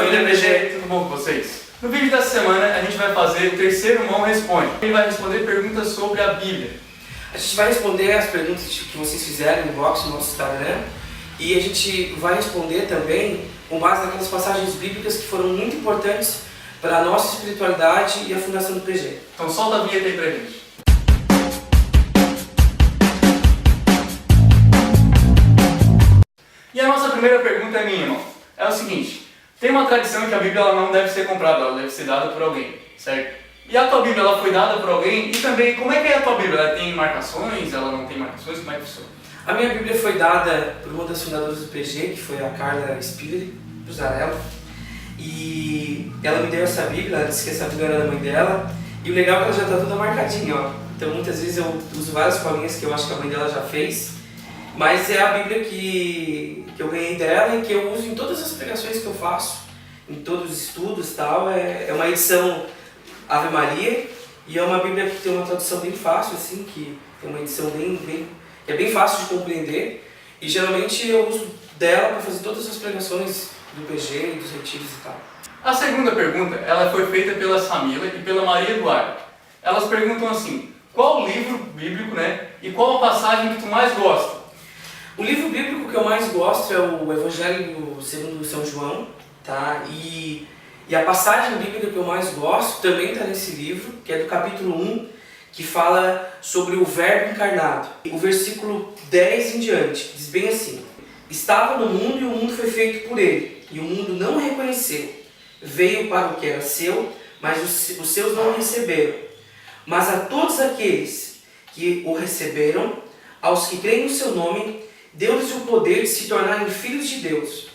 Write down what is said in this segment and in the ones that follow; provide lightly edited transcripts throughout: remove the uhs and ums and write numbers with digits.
família PG, tudo bom com vocês? No vídeo dessa semana a gente vai fazer o terceiro Mão Responde. Ele vai responder perguntas sobre a Bíblia. A gente vai responder as perguntas que vocês fizeram no box no nosso Instagram e a gente vai responder também com base naquelas passagens bíblicas que foram muito importantes para a nossa espiritualidade e a fundação do PG. Então solta a vinheta aí pra gente. E a nossa primeira pergunta é minha, irmão. É o seguinte: tem uma tradição que a Bíblia ela não deve ser comprada, ela deve ser dada por alguém, certo? E a tua Bíblia ela foi dada por alguém? E também, como é que é a tua Bíblia? Ela tem marcações? Ela não tem marcações? Como é que funciona? A minha Bíblia foi dada por uma das fundadoras do PG, que foi a Carla Spiller, Zarello. E ela me deu essa Bíblia, ela disse que essa Bíblia era da mãe dela. E o legal é que ela já está toda marcadinha, ó. Então muitas vezes eu uso várias colinhas que eu acho que a mãe dela já fez. Mas é a Bíblia que eu ganhei dela e que eu uso em todas as pregações que eu faço, em todos os estudos e tal. É uma edição Ave Maria e é uma Bíblia que tem uma tradução bem fácil, assim, que tem uma edição que é bem fácil de compreender. E geralmente eu uso dela para fazer todas as pregações do PG e dos retiros e tal. A segunda pergunta ela foi feita pela Samila e pela Maria Eduarda. Elas perguntam assim: qual o livro bíblico, né? E qual a passagem que tu mais gosta? O livro bíblico que eu mais gosto é o Evangelho segundo São João, tá? E a passagem bíblica que eu mais gosto também está nesse livro, que é do capítulo 1, que fala sobre o Verbo encarnado. O versículo 10 em diante diz bem assim: estava no mundo e o mundo foi feito por ele, e o mundo não o reconheceu. Veio para o que era seu, mas os seus não o receberam. Mas a todos aqueles que o receberam, aos que creem no seu nome, deu-lhes o poder de se tornarem filhos de Deus,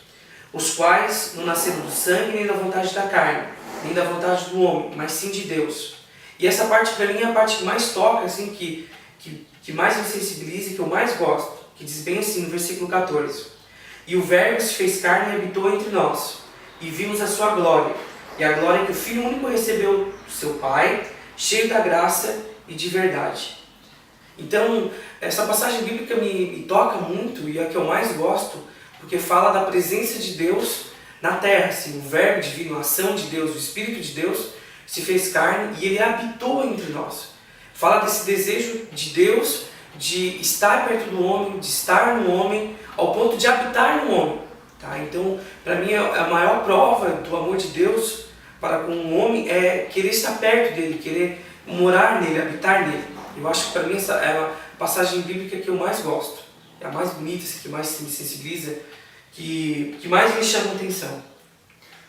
os quais não nasceram do sangue, nem da vontade da carne, nem da vontade do homem, mas sim de Deus. E essa parte para mim é a parte que mais toca, assim, que mais me sensibiliza e que eu mais gosto, que diz bem assim no versículo 14: e o Verbo se fez carne e habitou entre nós, e vimos a sua glória, e a glória que o Filho único recebeu do seu Pai, cheio da graça e de verdade. Então, essa passagem bíblica me toca muito e é a que eu mais gosto, porque fala da presença de Deus na terra, assim, o Verbo divino, a ação de Deus, o Espírito de Deus se fez carne e ele habitou entre nós. Fala desse desejo de Deus de estar perto do homem, de estar no homem, ao ponto de habitar no homem. Tá? Então, para mim, a maior prova do amor de Deus para com o homem é querer estar perto dele, querer morar nele, habitar nele. Eu acho que para mim essa é a passagem bíblica que eu mais gosto. É a mais bonita, que mais me sensibiliza, que mais me chama a atenção.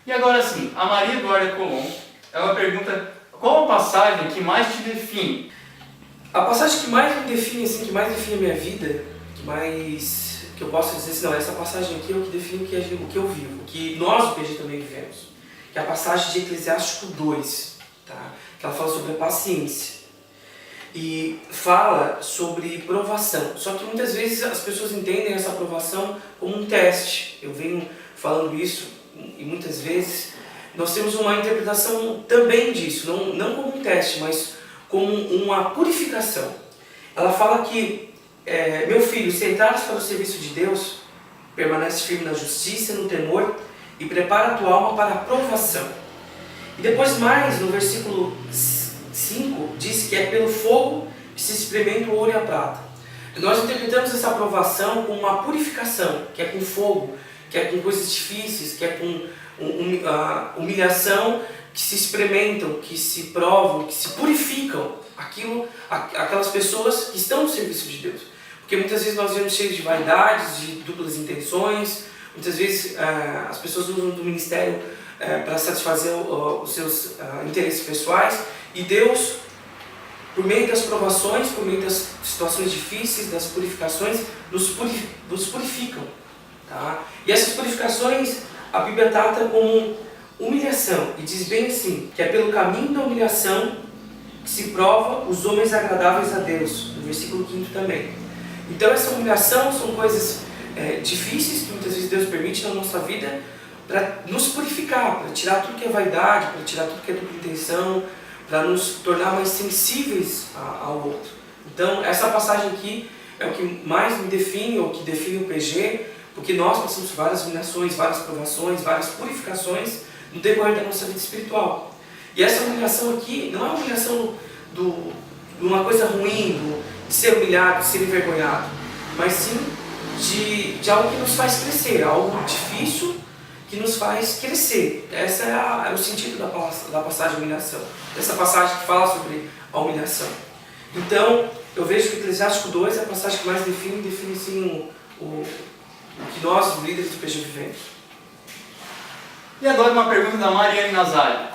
E agora sim, a Maria Eduarda Colom, ela pergunta: qual a passagem que mais te define? A passagem que mais me define, assim, que mais define a minha vida, que eu posso dizer assim, não, essa passagem aqui é o que define o que eu vivo, o que nós, o PG, também vivemos. Que é a passagem de Eclesiástico 2, tá? Que ela fala sobre a paciência. E fala sobre provação. Só que muitas vezes as pessoas entendem essa provação como um teste. Eu venho falando isso e muitas vezes nós temos uma interpretação também disso, não como um teste, mas como uma purificação. Ela fala que, meu filho, se entrares para o serviço de Deus, permanece firme na justiça, no temor e prepara a tua alma para a provação. E depois mais, no versículo 5, diz que é pelo fogo que se experimenta o ouro e a prata. E nós interpretamos essa aprovação como uma purificação, que é com fogo, que é com coisas difíceis, que é com humilhação, que se experimentam, que se provam, que se purificam aquelas pessoas que estão no serviço de Deus. Porque muitas vezes nós vemos cheios de vaidades, de duplas intenções, muitas vezes as pessoas usam do ministério para satisfazer os seus interesses pessoais, e Deus, por meio das provações, por meio das situações difíceis, das purificações, nos purificam. Tá? E essas purificações a Bíblia trata como humilhação, e diz bem assim, que é pelo caminho da humilhação que se prova os homens agradáveis a Deus, no versículo 5 também. Então essa humilhação são coisas difíceis que muitas vezes Deus permite na nossa vida para nos purificar, para tirar tudo que é vaidade, para tirar tudo que é dupla intenção, para nos tornar mais sensíveis ao outro. Então essa passagem aqui é o que mais me define, ou que define o PG, porque nós passamos por várias humilhações, várias provações, várias purificações, no decorrer da nossa vida espiritual. E essa humilhação aqui não é uma humilhação de uma coisa ruim, de ser humilhado, de ser envergonhado, mas sim de algo que nos faz crescer, algo difícil que nos faz crescer. Esse é o sentido da passagem humilhação, dessa passagem que fala sobre a humilhação. Então, eu vejo que o Eclesiástico 2 é a passagem que mais define sim, o que nós, os líderes do PG, vivemos. E agora uma pergunta da Mariane Nazário.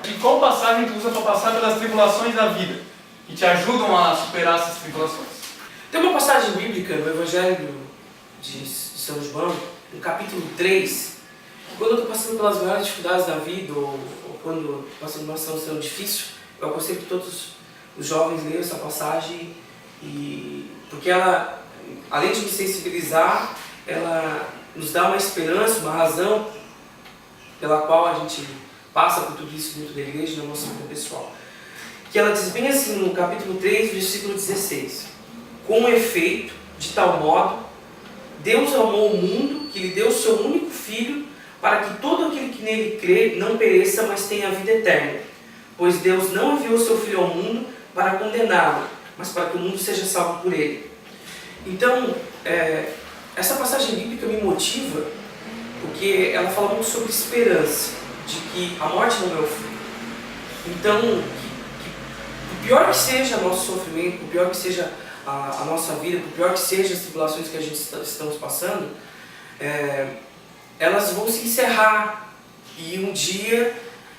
E qual passagem tu usa para passar pelas tribulações da vida, que te ajudam a superar essas tribulações? Tem uma passagem bíblica no Evangelho de São João, no capítulo 3, quando eu estou passando pelas maiores dificuldades da vida, ou quando estou passando por uma situação difícil, eu aconselho que todos os jovens leiam essa passagem, porque ela, além de me sensibilizar, ela nos dá uma esperança, uma razão pela qual a gente passa por tudo isso dentro da igreja, na nossa vida pessoal. Que ela diz bem assim no capítulo 3, versículo 16: com efeito, de tal modo, Deus amou o mundo que lhe deu o seu único filho, para que todo aquele que nele crê não pereça, mas tenha a vida eterna. Pois Deus não enviou o seu filho ao mundo para condená-lo, mas para que o mundo seja salvo por ele. Então, essa passagem bíblica me motiva, porque ela fala muito sobre esperança, de que a morte não é o fim. Então, por pior que seja o nosso sofrimento, por pior que seja a nossa vida, por pior que sejam as tribulações que a gente estamos passando, elas vão se encerrar, e um dia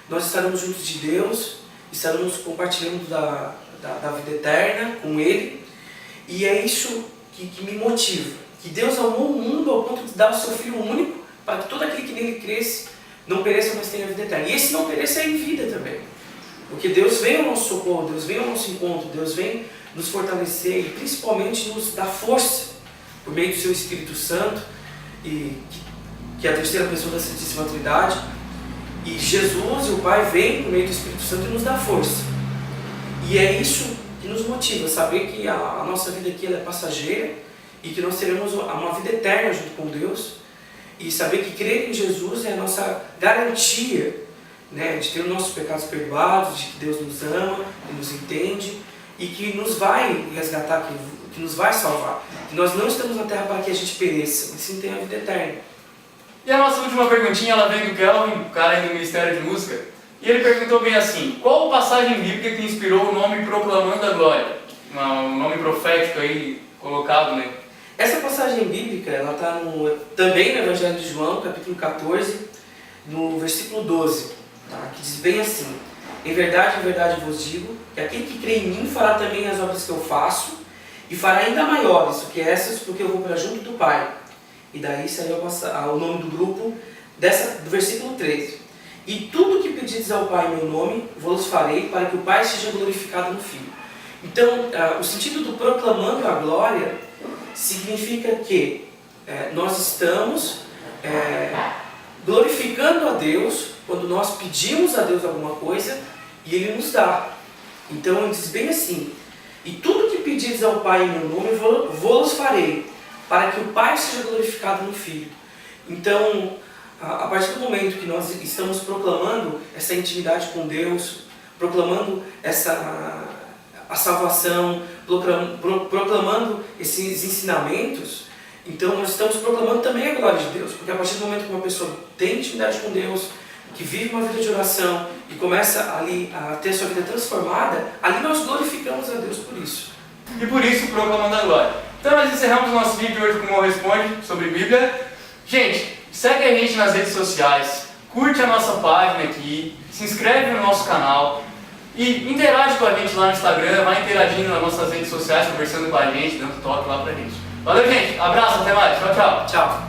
nós estaremos juntos de Deus, estaremos compartilhando da vida eterna com Ele, e é isso que me motiva, que Deus amou o mundo ao ponto de dar o seu Filho único, para que todo aquele que nele cresce não pereça, mas tenha a vida eterna. E esse não pereça é em vida também, porque Deus vem ao nosso socorro, Deus vem ao nosso encontro, Deus vem nos fortalecer e principalmente nos dar força por meio do seu Espírito Santo, que é a terceira pessoa da Santíssima Trindade. E Jesus e o Pai vêm por meio do Espírito Santo e nos dá força. E é isso que nos motiva, saber que a nossa vida aqui ela é passageira e que nós teremos uma vida eterna junto com Deus, e saber que crer em Jesus é a nossa garantia, né, de ter os nossos pecados perdoados, de que Deus nos ama e nos entende e que nos vai resgatar, que nos vai salvar. Que nós não estamos na terra para que a gente pereça, mas sim tenha a vida eterna. E a nossa última perguntinha, ela vem do Kelvin, o cara aí do Ministério de Música, e ele perguntou bem assim: qual passagem bíblica que inspirou o nome Proclamando a Glória? Um nome profético aí colocado, né? Essa passagem bíblica, ela está também no Evangelho de João, capítulo 14, no versículo 12, tá? Que diz bem assim: em verdade vos digo, que aquele que crê em mim fará também as obras que eu faço, e fará ainda maiores do que essas, porque eu vou para junto do Pai. E daí saiu o nome do grupo do versículo 13. E tudo que pedires ao Pai em meu nome, vos farei, para que o Pai seja glorificado no Filho. Então, o sentido do proclamando a glória significa que nós estamos glorificando a Deus quando nós pedimos a Deus alguma coisa e Ele nos dá. Então, ele diz bem assim: e tudo que pedires ao Pai em meu nome, vos farei, para que o Pai seja glorificado no Filho. Então, a partir do momento que nós estamos proclamando essa intimidade com Deus, proclamando a salvação, proclamando esses ensinamentos, então nós estamos proclamando também a glória de Deus, porque a partir do momento que uma pessoa tem intimidade com Deus, que vive uma vida de oração e começa ali a ter sua vida transformada, ali nós glorificamos a Deus por isso. E por isso, Proclamando a Glória. Então nós encerramos o nosso vídeo hoje com o Responde sobre Bíblia. Gente, segue a gente nas redes sociais, curte a nossa página aqui, se inscreve no nosso canal e interage com a gente lá no Instagram, vai interagindo nas nossas redes sociais, conversando com a gente, dando toque lá pra gente. Valeu, gente. Abraço, até mais. Tchau, tchau. Tchau.